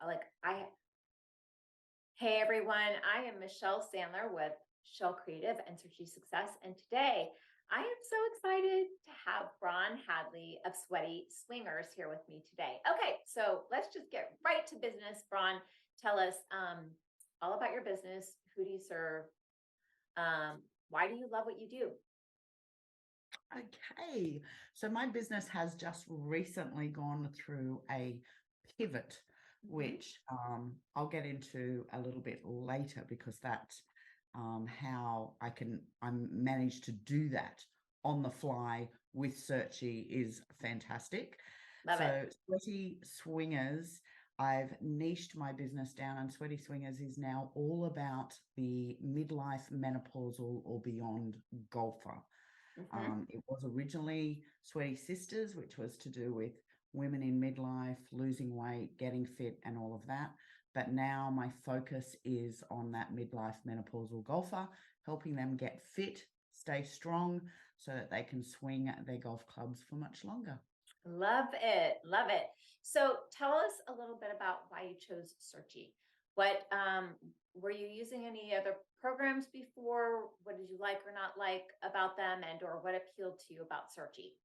like I Hey everyone, I am Michelle Sandler with Shell Creative and Searchie Success, and today I am so excited to have Bron Hadley of Sweaty Swingers here with me today. Okay, so let's just get right to business. Bron, tell us all about your business. Who do you serve? Why do you love what you do? Okay, so my business has just recently gone through a pivot, which I'll get into a little bit later because that's how I managed to do that on the fly with Searchie is fantastic. Love it. So Sweaty Swingers, I've niched my business down, and Sweaty Swingers is now all about the midlife, menopausal, or beyond golfer. It was originally Sweaty Sisters, which was to do with women in midlife, losing weight, getting fit, and all of that. But now my focus is on that midlife menopausal golfer, helping them get fit, stay strong, so that they can swing their golf clubs for much longer. Love it. Love it. So tell us a little bit about why you chose Searchie. What were you using any other programs before? What did you like or not like about them, and or what appealed to you about Searchie?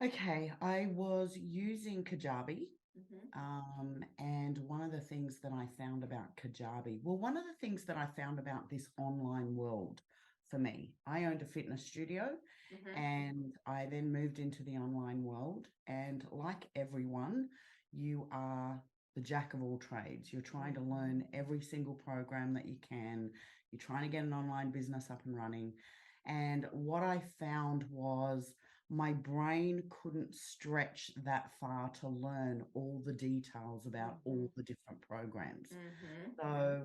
Okay, I was using Kajabi. And one of the things that I found about Kajabi, well, one of the things that I found about this online world for me, I owned a fitness studio and I then moved into the online world. And like everyone, you are the jack of all trades. You're trying to learn every single program that you can. You're trying to get an online business up and running. And what I found was my brain couldn't stretch that far to learn all the details about all the different programs. So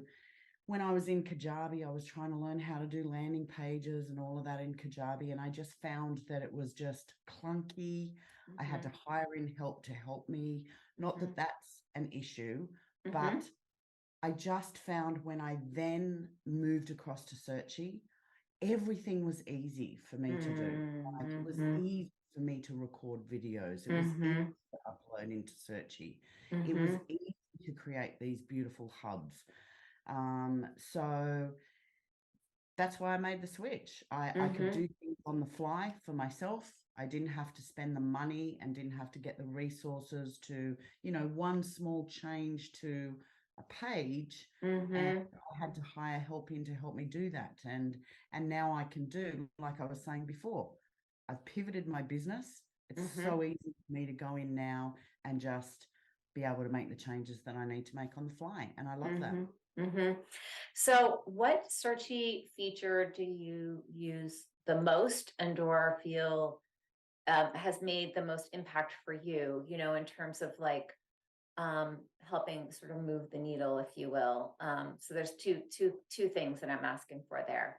when I was in Kajabi, I was trying to learn how to do landing pages and all of that in Kajabi, and I just found that it was just clunky. I had to hire in help to help me. Not that that's an issue, but I just found when I then moved across to Searchie, everything was easy for me to do. Like it was easy for me to record videos. It was easy to upload into Searchie. It was easy to create these beautiful hubs. So that's why I made the switch. I could do things on the fly for myself. I didn't have to spend the money and didn't have to get the resources to, one small change to a page, and I had to hire help in to help me do that. And now I can do, like I was saying before, I've pivoted my business. It's so easy for me to go in now and just be able to make the changes that I need to make on the fly. And I love that. So what Searchie feature do you use the most and or feel has made the most impact for you, in terms of like helping sort of move the needle, if you will. So there's two things that I'm asking for there.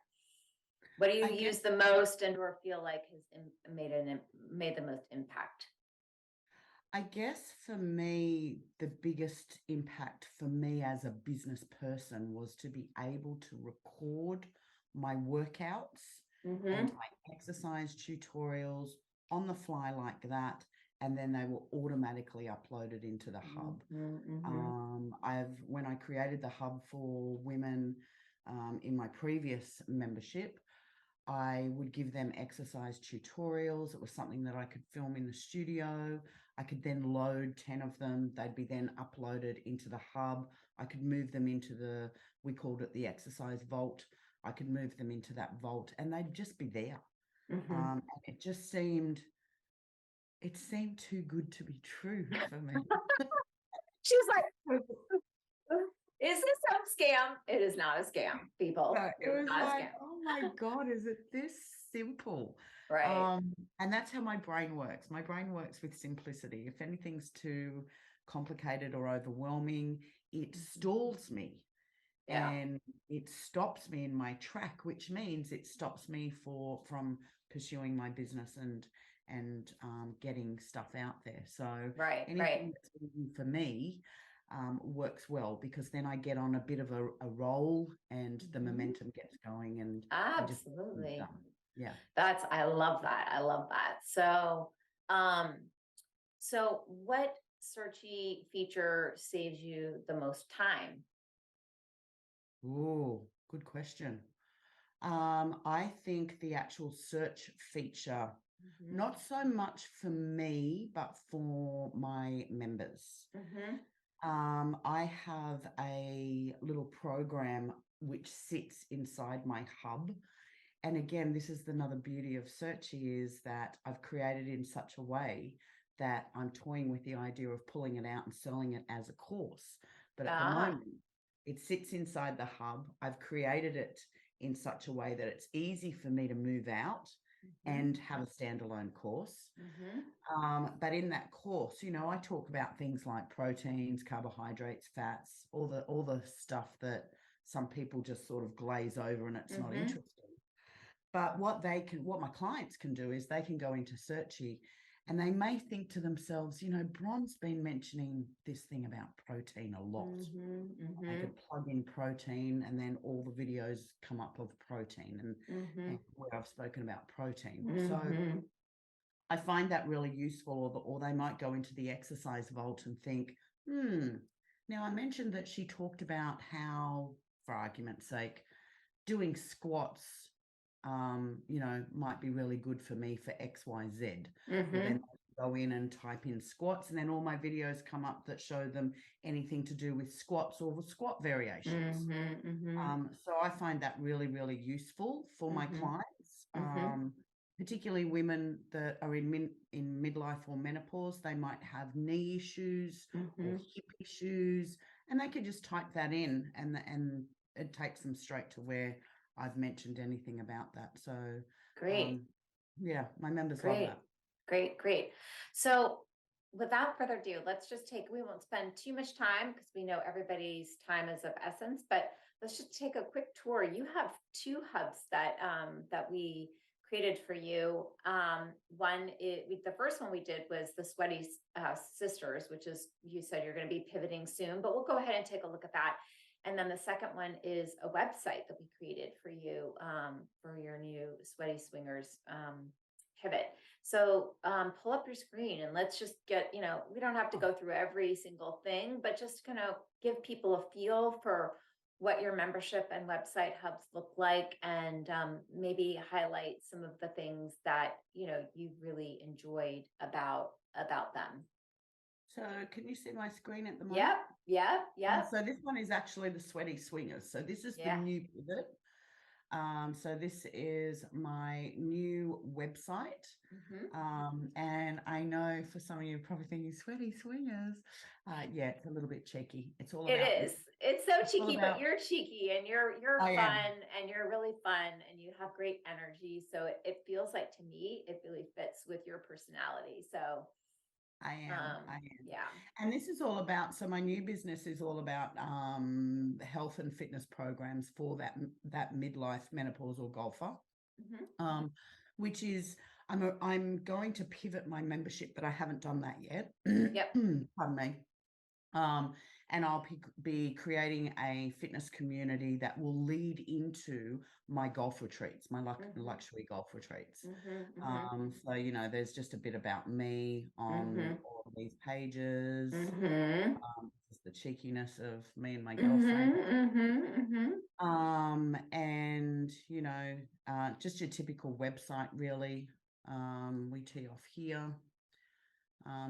What do you use the most and or feel like has made the most impact? I guess for me, the biggest impact for me as a business person was to be able to record my workouts and my exercise tutorials on the fly like that, and then they were automatically uploaded into the hub. When I created the hub for women in my previous membership, I would give them exercise tutorials. It was something that I could film in the studio. I could then load 10 of them. They'd be then uploaded into the hub. I could move them into we called it the exercise vault. I could move them into that vault and they'd just be there. And it just seemed too good to be true for me. She was like, is this some scam? It is not a scam, people. No, it was like, oh my God, is it this simple? Right. And that's how my brain works. My brain works with simplicity. If anything's too complicated or overwhelming, it stalls me. Yeah. And it stops me in my track, which means it stops me from pursuing my business and getting stuff out there. So anything that's easy for me works well, because then I get on a bit of a roll and the momentum gets going and absolutely. Yeah. I love that. I love that. So, so what Searchie feature saves you the most time? Oh, good question. I think the actual search feature, Mhm. not so much for me, but for my members. Mhm. I have a little program which sits inside my hub. And again, this is another beauty of Searchie, is that I've created it in such a way that I'm toying with the idea of pulling it out and selling it as a course. But at the Ah. moment, it sits inside the hub. I've created it in such a way that it's easy for me to move out Mhm. and have a standalone course. Mhm. But in that course, I talk about things like proteins, carbohydrates, fats, all the stuff that some people just sort of glaze over and it's not Mhm. interesting. But what my clients can do is they can go into Searchie and they may think to themselves, Bron's been mentioning this thing about protein a lot. Mhm. They Mhm. could plug in protein and then all the videos come up of protein and Mhm. where I've spoken about protein. So Mhm. I find that really useful, or they might go into the exercise vault and think, now I mentioned that she talked about how, for argument's sake, doing squats, might be really good for me for XYZ. Well, then Mhm. I go in and type in squats, and then all my videos come up that show them anything to do with squats or the squat variations. Mhm. Mhm. So I find that really, really useful for my Mhm. clients, Mhm. particularly women that are in midlife or menopause. They might have knee issues or Mhm. hip issues, and they can just type that in, and it takes them straight to where I've mentioned anything about that. So, Great. um, yeah, my members love Great. that. Great. Great. So without further ado, we won't spend too much time because we know everybody's time is of essence, but let's just take a quick tour. You have two hubs that we created for you. The first one we did was the Sweaty Sisters, which is, you said you're going to be pivoting soon, but we'll go ahead and take a look at that. And then the second one is a website that we created for you for your new Sweaty Swingers pivot. So pull up your screen and let's just get, we don't have to Oh, go through every single thing, but just kind of give people a feel for what your membership and website hubs look like, and maybe highlight some of the things that, you really enjoyed about them. so can you see my screen at the moment? Yep, yep, yep. So this one is actually the Sweaty Swingers. So this is the Yeah. new pivot. So this is my new website. Hmm. And I know for some of you probably thinking Sweaty Swingers. Yeah, it's a little bit cheeky. It's all It about is. It's so it's all cheeky, but about you're cheeky and you're I am. fun and you're really fun and you have great energy. So it feels like, to me, it really fits with your personality. So I am. I am. yeah. And this is all about, so my new business is all about health and fitness programs for that midlife menopausal golfer. Hmm. Which is I'm going to pivot my membership, but I haven't done that yet. Yep. Pardon me. Um, and I'll be creating a fitness community that will lead into my golf retreats, my Hmm. luxury golf retreats. Hmm. Hmm. So there's just a bit about me on Hmm. all of these pages. Hmm. Just the cheekiness of me and my girlfriend. Hmm. Hmm. And just your typical website, really. We tee off here.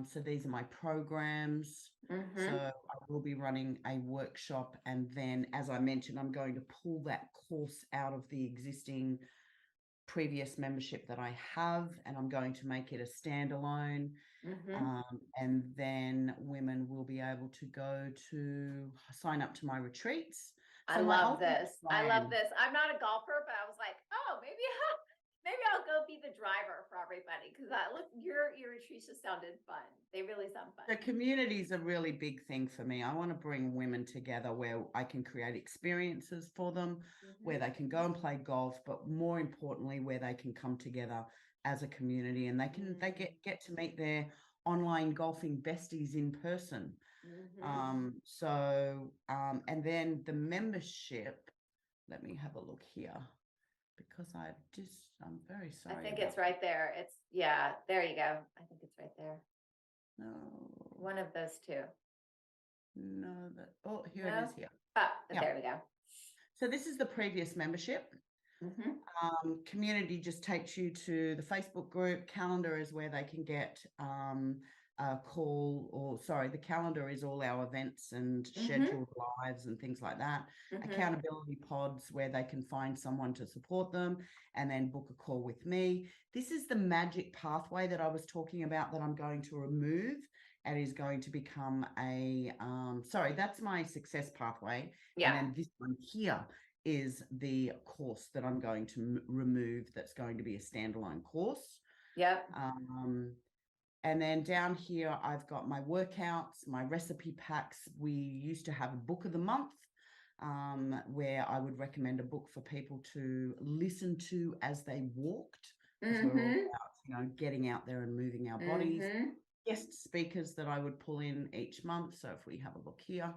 So these are my programs. So Hmm. I will be running a workshop, and then, as I mentioned, I'm going to pull that course out of the existing previous membership that I have, and I'm going to make it a standalone. Hmm. And then women will be able to go to sign up to my retreats. I So my love ultimate this. I love plan. this. I'm not a golfer, but I was like, oh, maybe I'll go be the driver for everybody, because I look your retreats just sounded fun. They really sound fun. The community is a really big thing for me. I want to bring women together where I can create experiences for them, where Hmm. they can go and play golf, but more importantly, where they can come together as a community and they get to meet their online golfing besties in person. Hmm. And then the membership, let me have a look here because I'm very I sorry think it's about right there. Yeah, there you go. I think it's right there. No, One of those two. no, oh, here No? it is here. Oh, Yeah. there we go. So this is the previous membership. Community just takes you to the Facebook group. Calendar is where they can get a call, or sorry, the calendar is all our events and scheduled lives and things like that. Accountability pods where they can find someone to support them and then book a call with me. This is the magic pathway that I was talking about that I'm going to remove and is going to become a, sorry, that's my success pathway. Yeah. And then this one here is the course that I'm going to remove. That's going to be a standalone course. Yep. And then down here, I've got my workouts, my recipe packs. We used to have a book of the month where I would recommend a book for people to listen to as they walked. Because we're all about, getting out there and moving our bodies. Guest speakers that I would pull in each month. So if we have a look here,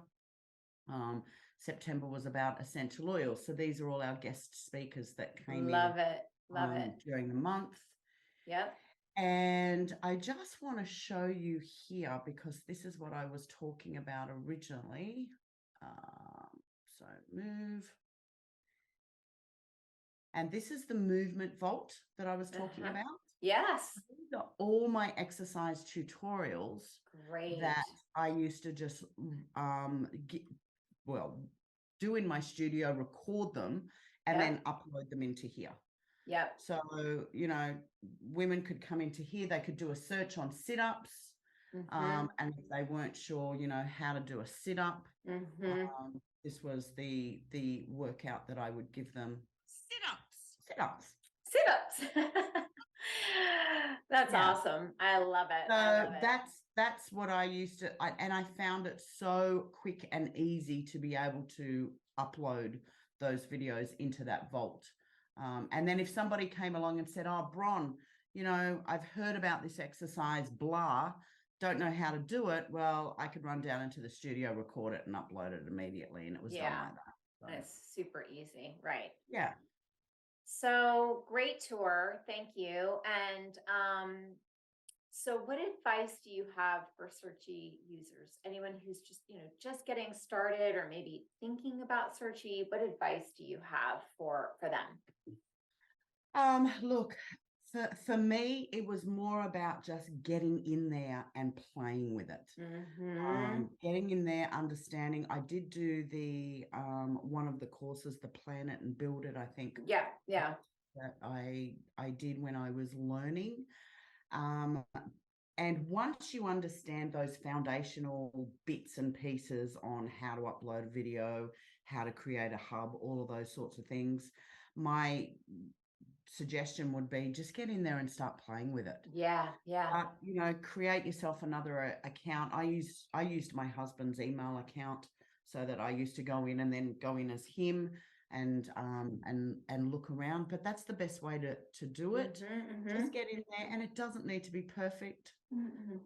September was about essential oils. So these are all our guest speakers that came Love it during the month. Yep. And I just want to show you here, because this is what I was talking about originally. So move. And this is the movement vault that I was talking about. Yes. These are all my exercise tutorials. Great. That I used to just do in my studio, record them, and then upload them into here. Yep. So, women could come into here, they could do a search on sit-ups. And if they weren't sure, how to do a sit-up, this was the workout that I would give them. Sit-ups. That's awesome. I love it. So that's what I used to, and I found it so quick and easy to be able to upload those videos into that vault. And then if somebody came along and said, "Oh, Bron, I've heard about this exercise, blah, don't know how to do it." Well, I could run down into the studio, record it, and upload it immediately, and it was done like that. So. And it's super easy, right? Yeah. So great tour. Thank you. And so what advice do you have for Searchie users? Anyone who's just getting started or maybe thinking about Searchie, what advice do you have for them? Look, for me, it was more about just getting in there and playing with it. Getting in there, understanding. I did do the one of the courses, the Plan It and Build It, I think. Yeah. That I did when I was learning. And once you understand those foundational bits and pieces on how to upload a video, how to create a hub, all of those sorts of things, my suggestion would be just get in there and start playing with it. Yeah. Create yourself another account. I used my husband's email account, so that I used to go in and then go in as him and look around. But that's the best way to do it. Just get in there, and it doesn't need to be perfect.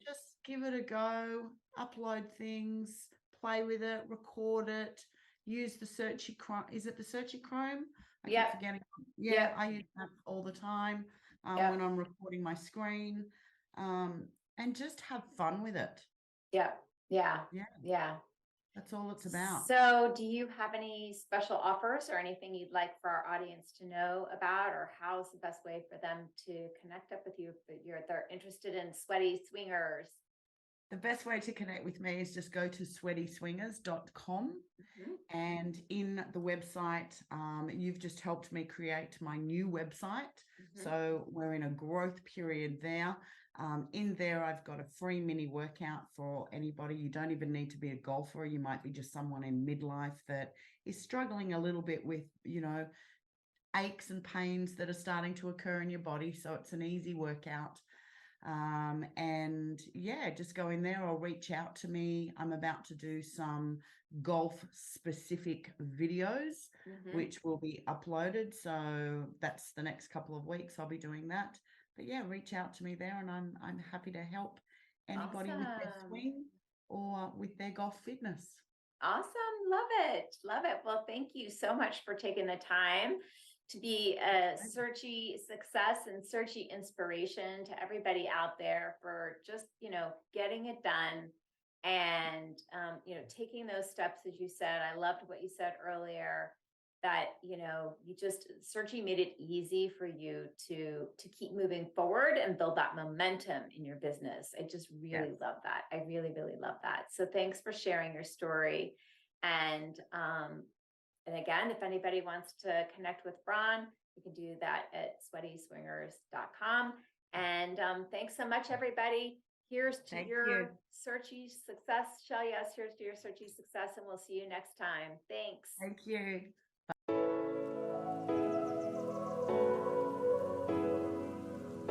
Just give it a go, upload things, play with it, record it, use the Searchie Chrome. Is it the Searchie Chrome? I keep forgetting. Yeah, I use that all the time when I'm recording my screen, and just have fun with it. Yeah. That's all it's about. So do you have any special offers or anything you'd like for our audience to know about, or how's the best way for them to connect up with you if they're interested in sweaty swingers? The best way to connect with me is just go to sweatyswingers.com. And in the website, you've just helped me create my new website. So we're in a growth period there. In there, I've got a free mini workout for anybody. You don't even need to be a golfer. You might be just someone in midlife that is struggling a little bit with, aches and pains that are starting to occur in your body. So it's an easy workout. Just go in there or reach out to me. I'm about to do some golf specific videos, which will be uploaded. So that's the next couple of weeks I'll be doing that. But yeah, reach out to me there, and I'm happy to help anybody with their swing or with their golf fitness. Awesome. Love it. Well, thank you so much for taking the time to be a Searchie success and Searchie inspiration to everybody out there for just, getting it done and, taking those steps, as you said. I loved what you said earlier that, you just Searchie made it easy for you to keep moving forward and build that momentum in your business. I just really love that. I really, really love that. So thanks for sharing your story. And again, if anybody wants to connect with Bron, you can do that at sweatyswingers.com. And thanks so much, everybody. Here's to your Searchie success. Shell, yes, here's to your Searchie success, and we'll see you next time. Thanks. Thank you.